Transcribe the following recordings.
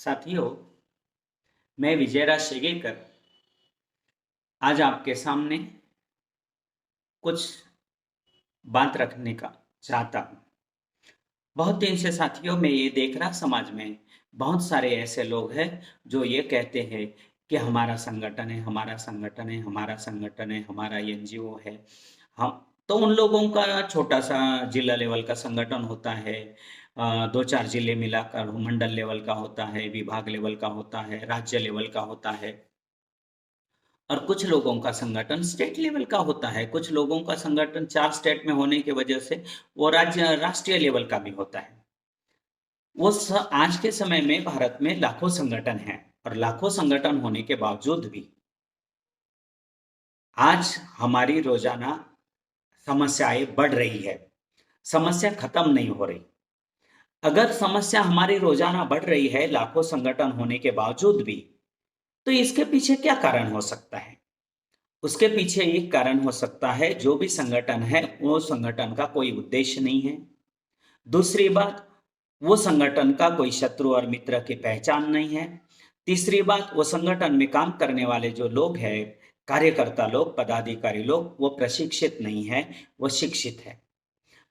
साथियों, मैं विजयराज शेगेकर आज आपके सामने कुछ बात रखने का चाहता हूँ। बहुत दिन से साथियों मैं ये देख रहा समाज में बहुत सारे ऐसे लोग हैं जो ये कहते हैं कि हमारा संगठन है, हमारा संगठन है, हमारा संगठन है, हमारा एनजीओ है। हम तो उन लोगों का छोटा सा जिला लेवल का संगठन होता है, दो चार जिले मिलाकर मंडल लेवल का होता है, विभाग लेवल का होता है, राज्य लेवल का होता है। और कुछ लोगों का संगठन स्टेट लेवल का होता है, कुछ लोगों का संगठन 4 स्टेट में होने की वजह से वो राज्य राष्ट्रीय लेवल का भी होता है। आज के समय में भारत में लाखों संगठन हैं और लाखों संगठन होने के बावजूद भी आज हमारी रोजाना समस्याएं बढ़ रही है, समस्या खत्म नहीं हो रही। अगर समस्या हमारी रोजाना बढ़ रही है लाखों संगठन होने के बावजूद भी, तो इसके पीछे क्या कारण हो सकता है? उसके पीछे एक कारण हो सकता है, जो भी संगठन है वो संगठन का कोई उद्देश्य नहीं है। दूसरी बात, वो संगठन का कोई शत्रु और मित्र की पहचान नहीं है। तीसरी बात, वो संगठन में काम करने वाले जो लोग हैं, कार्यकर्ता लोग, पदाधिकारी लोग, वो प्रशिक्षित नहीं है, वो शिक्षित है।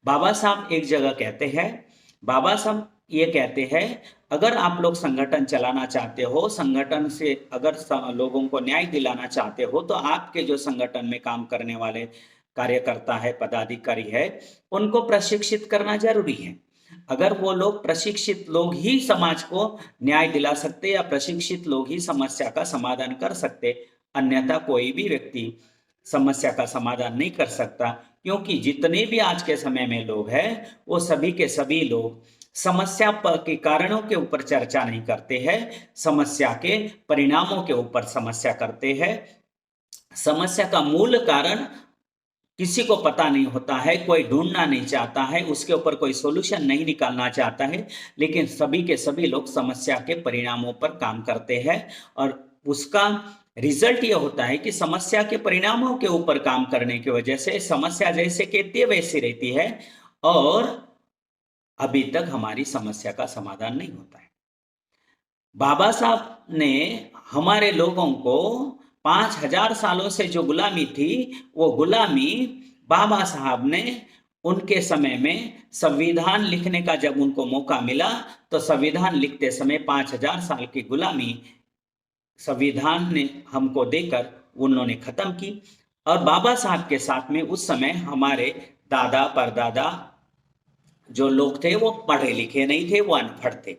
बाबा साहब एक जगह कहते हैं, बाबा साहब ये कहते हैं, अगर आप लोग संगठन चलाना चाहते हो, संगठन से अगर लोगों को न्याय दिलाना चाहते हो, तो आपके जो संगठन में काम करने वाले कार्यकर्ता है, पदाधिकारी है, उनको प्रशिक्षित करना जरूरी है। अगर वो लोग प्रशिक्षित लोग ही समाज को न्याय दिला सकते या प्रशिक्षित लोग ही समस्या का समाधान कर सकते, अन्यथा कोई भी व्यक्ति समस्या का समाधान नहीं कर सकता। क्योंकि जितने भी आज के समय में लोग हैं, वो सभी के सभी लोग समस्या के कारणों के ऊपर चर्चा नहीं करते हैं, समस्या के परिणामों के ऊपर समस्या करते हैं। समस्या का मूल कारण किसी को पता नहीं होता है, कोई ढूंढना नहीं चाहता है, उसके ऊपर कोई सॉल्यूशन नहीं निकालना चाहता है, लेकिन सभी के सभी लोग समस्या के परिणामों पर काम करते हैं। और उसका रिजल्ट यह होता है कि समस्या के परिणामों के ऊपर काम करने की वजह से समस्या जैसे कहती है वैसी रहती है और अभी तक हमारी समस्या का समाधान नहीं होता है। बाबा साहब ने हमारे लोगों को 5000 सालों से जो गुलामी थी, वो गुलामी बाबा साहब ने उनके समय में संविधान लिखने का जब उनको मौका मिला, तो संविधान लिखते समय 5000 साल की गुलामी संविधान ने हमको देकर उन्होंने खत्म की। और बाबा साहब के साथ में उस समय हमारे दादा परदादा जो लोग थे वो पढ़े लिखे नहीं थे, वो अनपढ़ थे।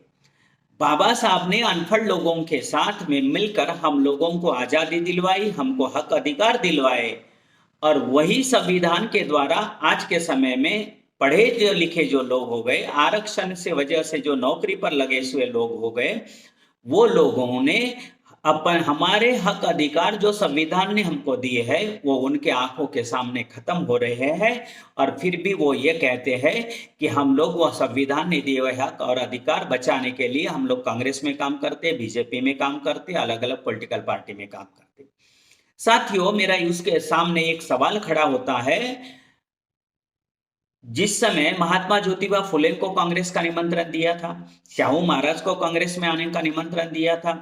बाबा साहब ने अनपढ़ लोगों के साथ में मिलकर हम लोगों को आजादी दिलवाई, हमको हक अधिकार दिलवाए। और वही संविधान के द्वारा आज के समय में पढ़े जो लिखे जो लोग हो गए, आरक्षण से वजह से जो नौकरी पर लगे हुए लोग हो गए, वो लोगों ने अपन हमारे हक अधिकार जो संविधान ने हमको दिए हैं, वो उनके आंखों के सामने खत्म हो रहे हैं। और फिर भी वो ये कहते हैं कि हम लोग वो संविधान ने दिए हुए हक और अधिकार बचाने के लिए हम लोग कांग्रेस में काम करते, बीजेपी में काम करते, अलग अलग पॉलिटिकल पार्टी में काम करते। साथियों, मेरा उसके सामने एक सवाल खड़ा होता है, जिस समय महात्मा ज्योतिबा फुले को कांग्रेस का निमंत्रण दिया था, शाहू महाराज को कांग्रेस में आने का निमंत्रण दिया था,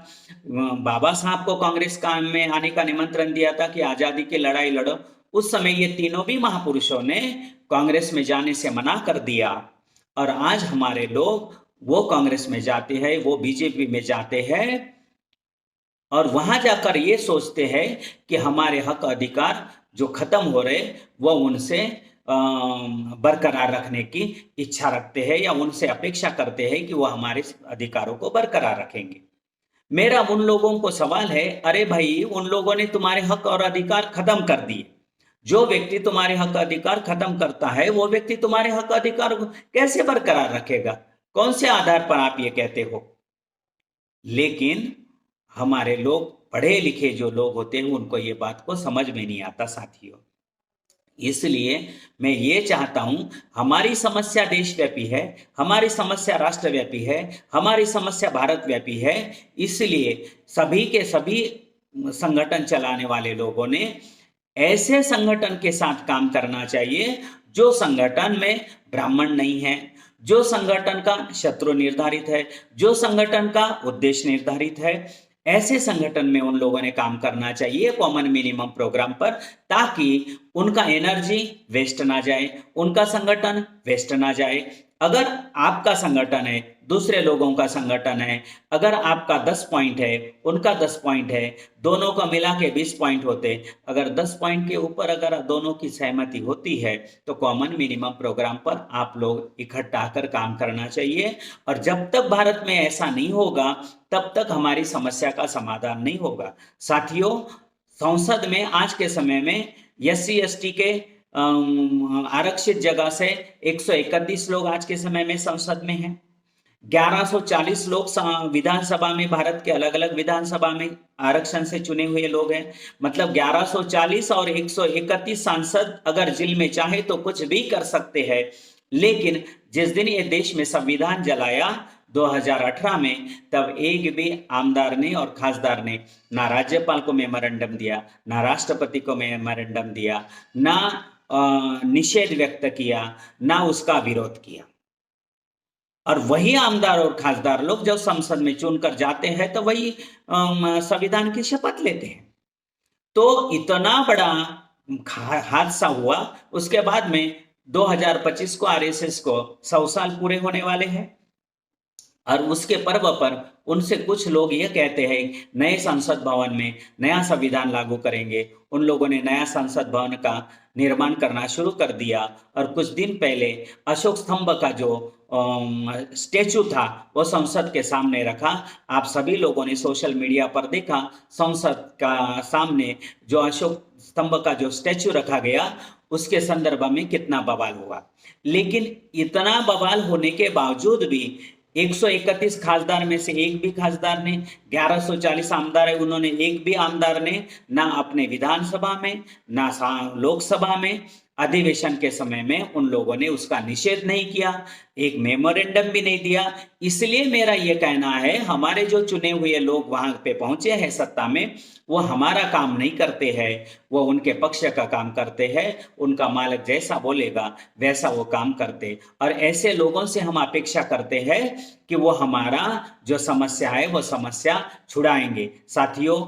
बाबा साहब को कांग्रेस का में आने का निमंत्रण दिया था कि आजादी की लड़ाई लड़ो, उस समय ये तीनों भी महापुरुषों ने कांग्रेस में जाने से मना कर दिया। और आज हमारे लोग वो कांग्रेस में जाते हैं, वो बीजेपी में जाते हैं और वहां जाकर ये सोचते हैं कि हमारे हक अधिकार जो खत्म हो रहे वो उनसे बरकरार रखने की इच्छा रखते हैं या उनसे अपेक्षा करते हैं कि वो हमारे अधिकारों को बरकरार रखेंगे। मेरा उन लोगों को सवाल है, अरे भाई, उन लोगों ने तुम्हारे हक और अधिकार खत्म कर दिए। जो व्यक्ति तुम्हारे हक अधिकार खत्म करता है, वो व्यक्ति तुम्हारे हक अधिकार को कैसे बरकरार रखेगा? कौन से आधार पर आप ये कहते हो? लेकिन हमारे लोग, पढ़े लिखे जो लोग होते हैं, उनको ये बात को समझ में नहीं आता साथियों। इसलिए मैं ये चाहता हूं, हमारी समस्या देशव्यापी है, हमारी समस्या राष्ट्रव्यापी है, हमारी समस्या भारतव्यापी है। इसलिए सभी के सभी संगठन चलाने वाले लोगों ने ऐसे संगठन के साथ काम करना चाहिए जो संगठन में ब्राह्मण नहीं है, जो संगठन का शत्रु निर्धारित है, जो संगठन का उद्देश्य निर्धारित है, ऐसे संगठन में उन लोगों ने काम करना चाहिए कॉमन मिनिमम प्रोग्राम पर, ताकि उनका एनर्जी वेस्ट ना जाए, उनका संगठन वेस्ट ना जाए। अगर आपका संगठन है, दूसरे लोगों का संगठन है, अगर आपका 10 पॉइंट है, उनका 10 पॉइंट है, दोनों का मिला के 20 पॉइंट होते, अगर 10 पॉइंट के ऊपर अगर दोनों की सहमति होती है तो कॉमन मिनिमम प्रोग्राम पर आप लोग इकट्ठा कर काम करना चाहिए। और जब तक भारत में ऐसा नहीं होगा तब तक हमारी समस्या का समाधान नहीं होगा। साथियों, संसद में आज के समय में SC ST के आरक्षित जगह से 131 लोग आज के समय में संसद में हैं। 1140 लोग विधानसभा में, भारत के अलग अलग विधानसभा में आरक्षण से चुने हुए लोग हैं। मतलब 1140 और 131 सांसद अगर जिल में चाहे तो कुछ भी कर सकते हैं। लेकिन जिस दिन ये देश में संविधान जलाया 2018 में, तब एक भी आमदार ने और खासदार ने ना राज्यपाल को मेमोरेंडम दिया, ना राष्ट्रपति को मेमोरेंडम दिया, ना निषेध व्यक्त किया, ना उसका विरोध किया। और वही आमदार और खासदार लोग जब संसद में चुनकर जाते हैं तो वही संविधान की शपथ लेते हैं। तो इतना बड़ा हादसा हुआ। उसके बाद में 2025 को RSS को 100 साल पूरे होने वाले हैं, और उसके पर्व पर उनसे कुछ लोग ये कहते हैं नए संसद भवन में नया संविधान लागू करेंगे। उन लोगों ने नया संसद भवन का निर्माण करना शुरू कर दिया, और कुछ दिन पहले अशोक स्तंभ का जो स्टेचू था वो संसद के सामने रखा। आप सभी लोगों ने सोशल मीडिया पर देखा, संसद का सामने जो अशोक स्तंभ का जो स्टेचू रखा गया उसके संदर्भ में कितना बवाल हुआ। लेकिन इतना बवाल होने के बावजूद भी 131 खासदार में से एक भी खासदार ने, 1140 आमदार है, उन्होंने एक भी आमदार ने ना अपने विधानसभा में ना लोकसभा में अधिवेशन के समय में उन लोगों ने उसका निषेध नहीं किया, एक मेमोरेंडम भी नहीं दिया। इसलिए मेरा यह कहना है, हमारे जो चुने हुए लोग वहां पे पहुंचे हैं सत्ता में, वो हमारा काम नहीं करते हैं, वो उनके पक्ष का काम करते हैं। उनका मालिक जैसा बोलेगा वैसा वो काम करते, और ऐसे लोगों से हम अपेक्षा करते हैं कि वो हमारा जो समस्या है वो समस्या छुड़ाएंगे। साथियों,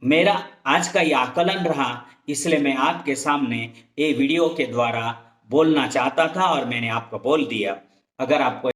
मेरा आज का ये आकलन रहा, इसलिए मैं आपके सामने ये वीडियो के द्वारा बोलना चाहता था और मैंने आपको बोल दिया। अगर आपको